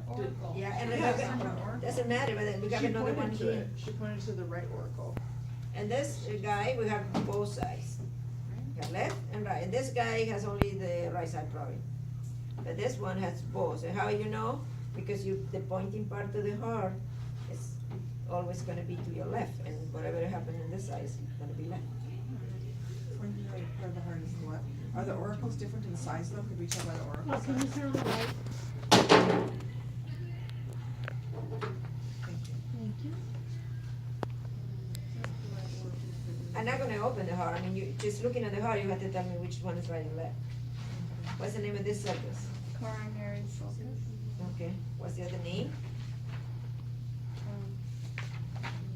Oracle. Yeah, and Yeah, remember, it's not an oracle. doesn't matter, but we got She another one pointed to here. it. She pointed to the right oracle. And this guy, we have both sides. We have left and right. And this guy has only the right side probably. But this one has both. And how you know? Because the pointing part of the heart is always gonna be to your left. And whatever happens on this side is gonna be left. Pointing right where the heart is the left. Are the oracles different in size though? Could we tell by the oracle Well, can you size? turn the light? Thank you. Thank you. I'm not gonna open the heart. I mean, you just looking at the heart, you have to tell me which one is right and left. What's the name of this surface? Coronary focus. Okay. What's the other name?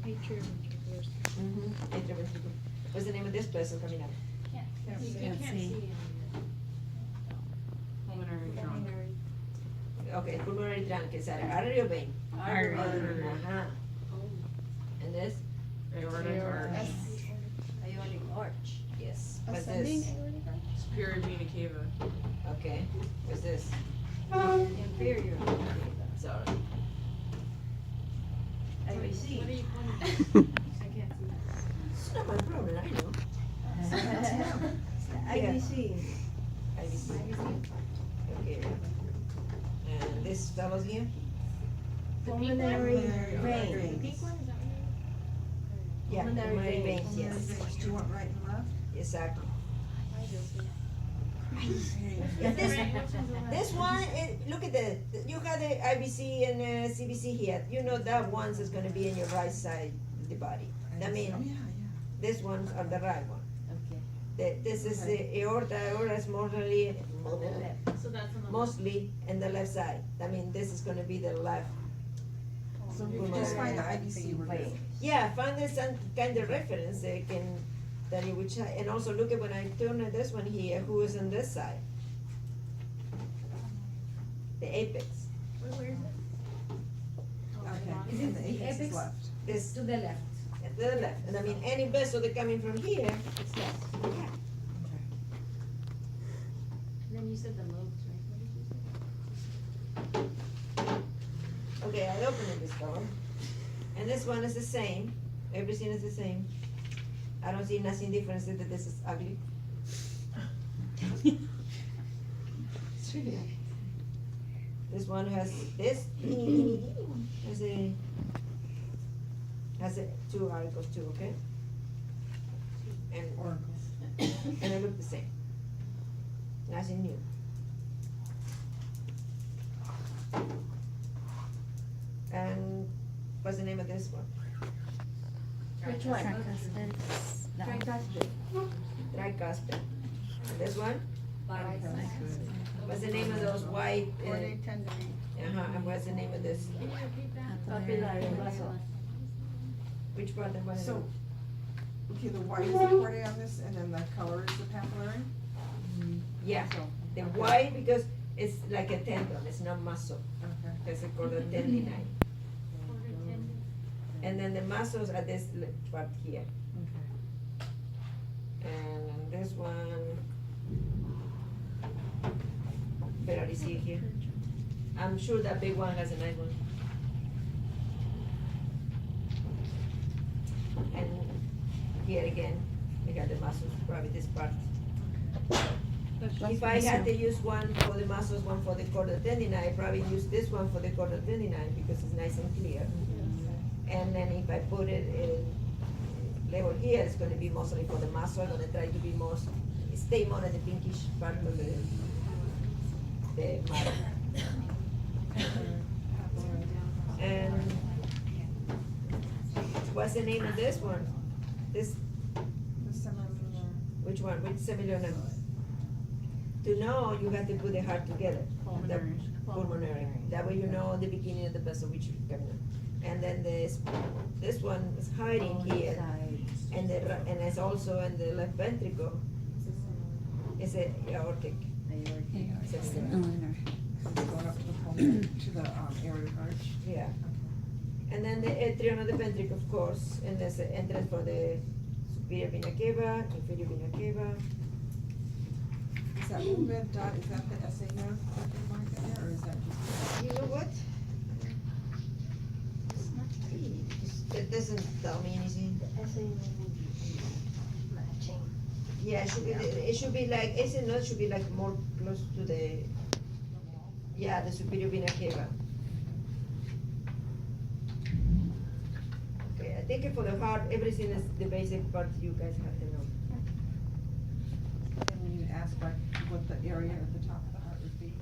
Atrioventricular. Intraventricular. What's the name of this vessel coming out? You can't see. Pulmonary. Okay, pulmonary trunk, is that an artery or vein? Artery. Uh-huh. And this? Aortic arch. Ionic arch. Yes. What's Ascending this? aortic arch? Superior vena cava. Okay. What's this? Inferior. Sorry. IBC. What are you pointing at? I can't see. It's not my problem, I know. IBC. IBC. Okay. And this fellows here? Pulmonary Pulmonary vein. vein. Pink one, is that what Yeah, Pulmonary pulmonary vein. veins, yes. Do you want right and left? Exactly. Yeah, This one, look at you got the IBC and CBC here. You know that one's is gonna be in your right side of the body. I mean, Oh, yeah, this one's are the right one. Okay. This is the aorta. Aorta is mostly, So that's on the. mostly in the left side. I mean, this is gonna be the left. yeah. So you can just find the IBC we're good. Yeah, find this some kind of reference they can tell you which side. And also look at when I turn at this one here, who is on this side? The apex. Where is it? Okay, Is it and the the apex is apex? left. This To the left. at the left. And I mean, any vessel that coming from here, It's left. yeah. And then you said the lobes, right? What did you say? Okay, I opened this door. And this one is the same. Everything is the same. I don't see nothing different that this is ugly. It's really ugly. This one has this has a two articles too, okay? And Oracles. and they look the same. Nothing new. And what's the name of this one? Which one? Tricuspid. Tricuspid. And this one? Bicuspid. What's the name of those white? Chordae tendineae. And what's the name of this? Can you repeat that? Papillary muscle. Which part and what is it? So, okay, the white is the chordae on this, and then the color is the papillary? Yeah, So, the okay. white because it's like a tendon, it's not muscle. Okay. It's called a tendinite. Chordae tendineae. And then the muscles are this part here. Okay. And this one, barely see it here. I'm sure that big one has a nice one. And here again, we got the muscles, probably this part. If I had to use one for the muscles, one for the chordal tendinite, I probably use this one for the chordal tendinite because it's nice and clear. And then if I put it in level here, it's gonna be mostly for the muscle. I'm gonna try to be most, stay more in the pinkish part of the marrow. And what's the name of this one? This, The semilunar. which one? Which similar name? To know, you have to put the heart together. Pulmonary. Pulmonary. That way you know the beginning of the vessel which is coming. And then this one is hiding here, and it's also in the left ventricle. It's a aortic system. Going up to the pulmonary, to the aortic arch. Yeah. And then the atrium of the ventricle, of course, and there's the entrance for the superior vena cava, inferior vena cava. Is that blue red dot, is that the SA nerve that they mark there, or is that just? You know what? vessel mean is in? SA matching. Yeah, it should be like, AC node should be like more close to the, yeah, the superior vena cava. Okay, I think for the heart, everything is the basic part you guys have to know. And when you ask like what the area at the top of the heart would be.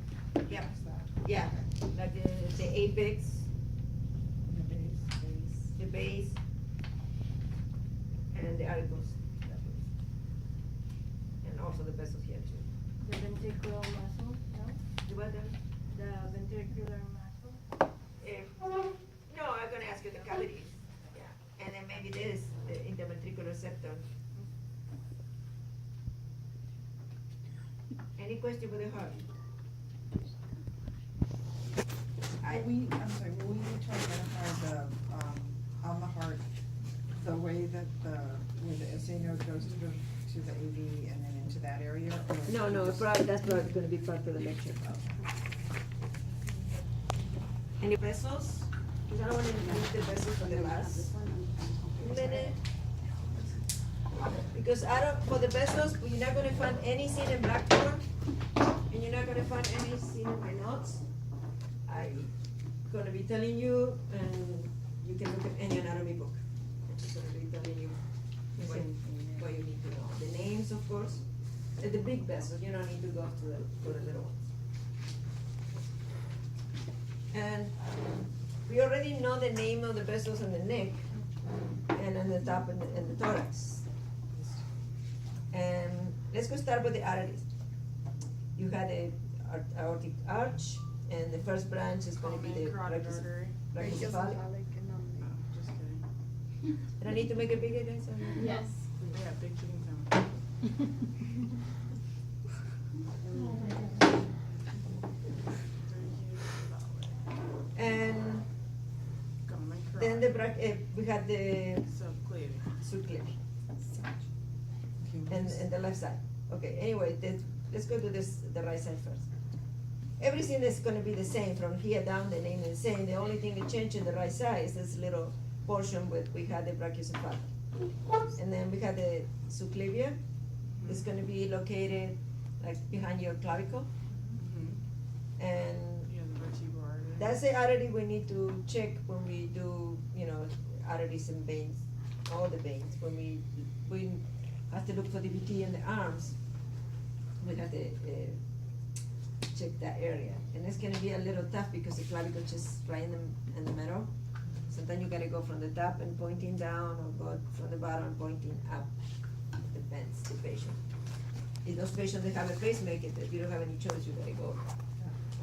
Yeah. ask that. Yeah, like the apex, The base. the base, and the articles. And also the vessels here too. The ventricular muscle, no? The what, The ventricular muscle. no, I'm gonna ask you the cavities. Yeah. And then maybe this, the interventricular septum. Any question with the heart? I'm sorry, will we need to identify the, on the heart, the way that where the SA node goes to the AV and then into that area? Or No, just- that's probably gonna be part of the lecture. Any vessels? Because I don't wanna leave the vessels for the last minute. Because for the vessels, you're not gonna find anything in Blackboard, and you're not gonna find anything in my notes. I'm gonna be telling you, and you can look at any anatomy book. I'm just gonna be telling you what you need to know. The names, of course, the big vessels, you don't need to go to the little ones. And we already know the name of the vessels on the neck, and on the top and the thorax. And let's go start with the arteries. You had the aortic arch, and the first branch is going to be the Carotid artery. brachiocephalic. Oh, just kidding. And I need to make it bigger, guys? Yes. Yeah, big chicken sandwich. And Common then we had the subclavian. subclavian, and the left side. Okay, anyway, let's go to the right side first. Everything is gonna be the same from here down, the name is the same. The only thing that changed in the right side is this little portion with, we had the brachiocephalic. And then we had the subclavia. It's gonna be located like behind your clavicle. And Yeah, the vertebral artery. that's the artery we need to check when we do, arteries and veins, all the veins. When we have to look for DVT in the arms, we have to check that area. And it's gonna be a little tough because the clavicle is just right in the middle. Sometimes you gotta go from the top and pointing down, or go from the bottom and pointing up. Depends the patient. In those patients that have a pacemaker, if you don't have any choice, you gotta go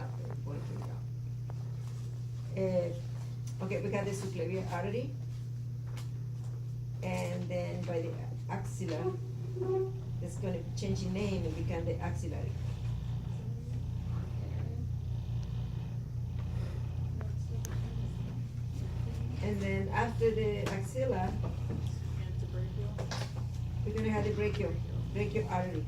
up and pointing down. Okay, we got the subclavian artery. And then by the axilla, it's gonna change the name and become the axillary. And then after the axilla, we're gonna have the brachial artery.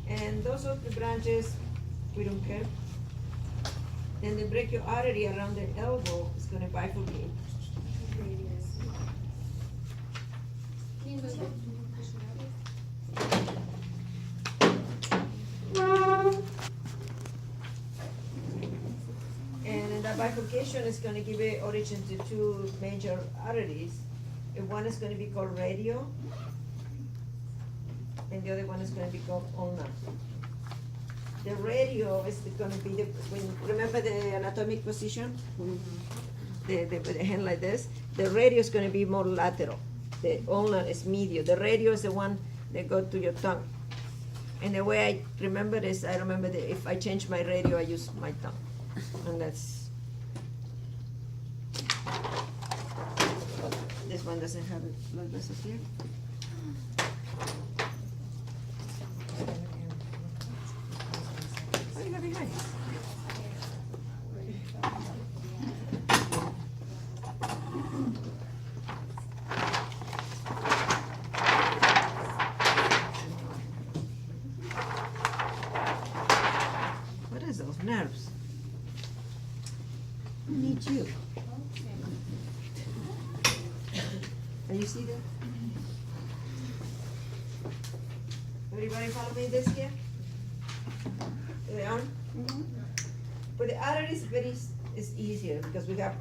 And those are the branches, we don't care. Then the brachial artery around the elbow is gonna bifurcate. And in that bifurcation is gonna give it origin to two major arteries. And one is gonna be called radio, and the other one is gonna be called ulna. The radio is gonna be remember the anatomic position? The hand like this? The radio is gonna be more lateral. The ulna is medial. The radio is the one that go to your tongue. And the way I remember is, I remember that if I change my radio, I use my tongue. And that's, this one doesn't have blood vessels here. What do you have behind? Can you see that? Everybody follow me this here? The arm? But the artery is is easier because we have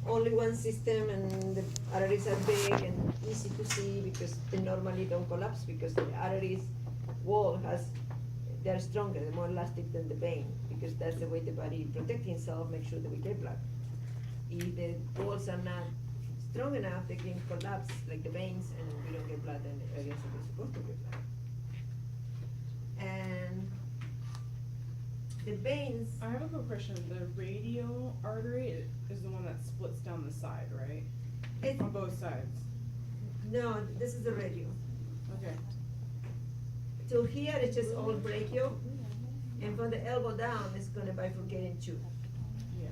only one system and the arteries are big and easy to see because they normally don't collapse because the arteries wall they're stronger, they're more elastic than the vein because that's the way the body protects itself, make sure that we get blood. If the walls are not strong enough, they can collapse like the veins and we don't get blood in the areas that we're supposed to get blood. And the veins, I have a quick question. The radial artery is the one that splits down the side, right? it, On both sides. no, this is the radio. Okay. So here it's just all brachial, and from the elbow down, it's gonna bifurcate in two. Yeah.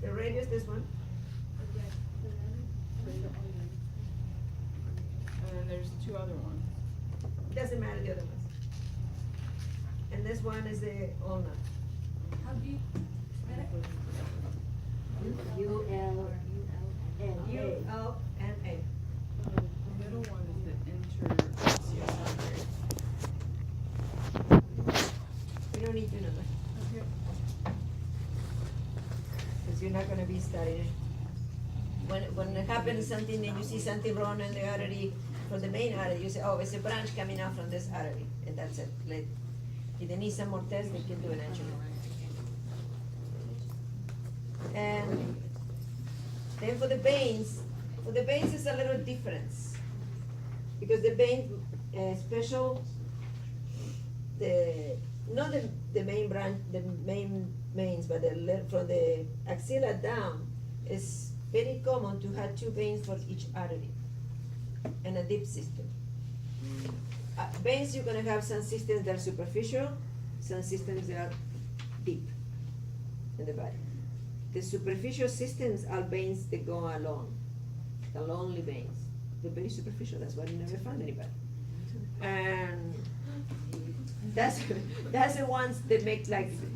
The radio is this one, And then there's two other ones. doesn't matter the other ones. And this one is the ulna. How do you? U, L, and A. The middle one is the interosseous artery. We don't need to know that, Okay. because you're not gonna be studying it. When it happens something and you see something wrong in the artery, from the main artery, you say, oh, it's a branch coming out from this artery, and that's it. If they need some more tests, they can do an angiogram. And then for the veins is a little difference. Because the vein, special, not the main branch, the main veins, but from the axilla down, is very common to have two veins for each artery and a deep system. Veins, you're gonna have some systems that are superficial, some systems that are deep in the body. The superficial systems are veins that go alone, the lonely veins. They're very superficial, that's why you never find anybody. And that's the ones that make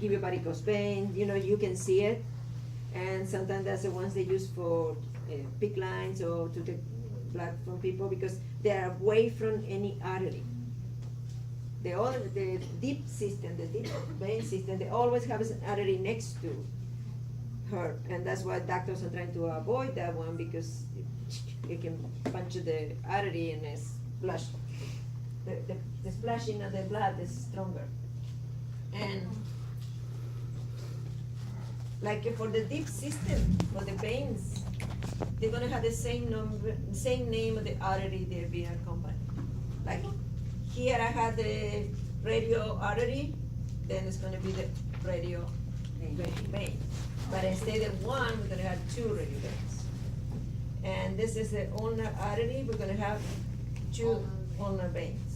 give your body cause pain, you can see it. And sometimes that's the ones they use for PICC lines or to take blood from people because they are away from any artery. The deep system, the deep vein system, they always have an artery next to her, and that's why doctors are trying to avoid that one because it can puncture the artery and splash. The splashing of the blood is stronger. And like for the deep system, for the veins, they're gonna have the same name of the artery they're being accompanied. Like here I have the radial artery, then it's gonna be the radial vein. But instead of one, we're gonna have two radial veins. And this is the ulnar artery, we're gonna have two ulnar veins.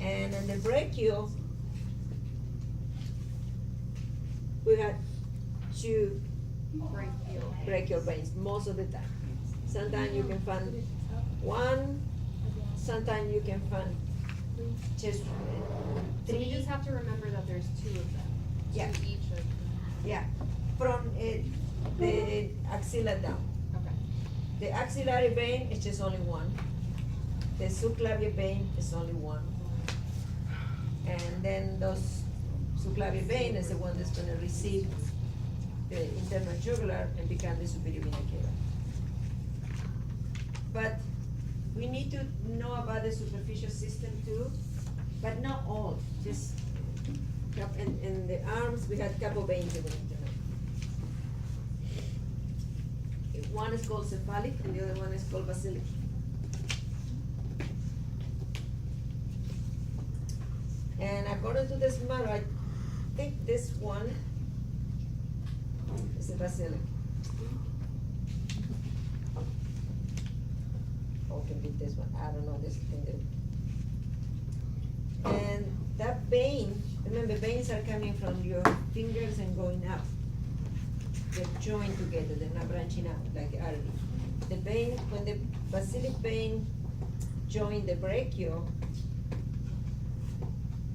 And in the brachial, we have two brachial veins most of the time. Sometimes you can find one, sometimes you can find just So we three. just have to remember that there's two of them. Yeah. Two each of them. Yeah, from the axilla down. Okay. The axillary vein is just only one. The subclavian vein is only one. And then those subclavian vein is the one that's gonna receive the internal jugular and become the superior vena cava. But we need to know about the superficial system too, but not all, just in the arms, we had couple veins that we need to know. One is called cephalic and the other one is called basilic. And according to this model, I think this one is a basilic. Or can be this one, I don't know, this thing that. And that vein, remember veins are coming from your fingers and going up. They're joined together, they're not branching out like the artery. The vein, when the basilic vein join the brachial,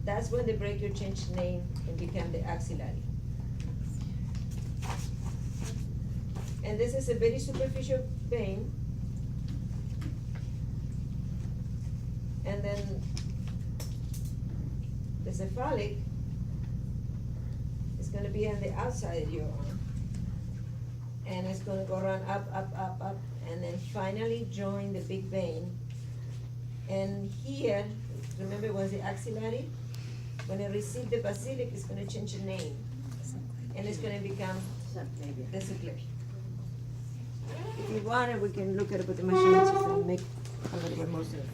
that's when the brachial changed name and became the axillary. And this is a very superficial vein. And then the cephalic is gonna be on the outside of your arm. And it's gonna go run up, up, up, up, and then finally join the big vein. And here, remember was the axillary? When it received the basilic, it's gonna change the name. And it's gonna become the cyclic. If you want it, we can look at it with the machine and make a little bit more sense.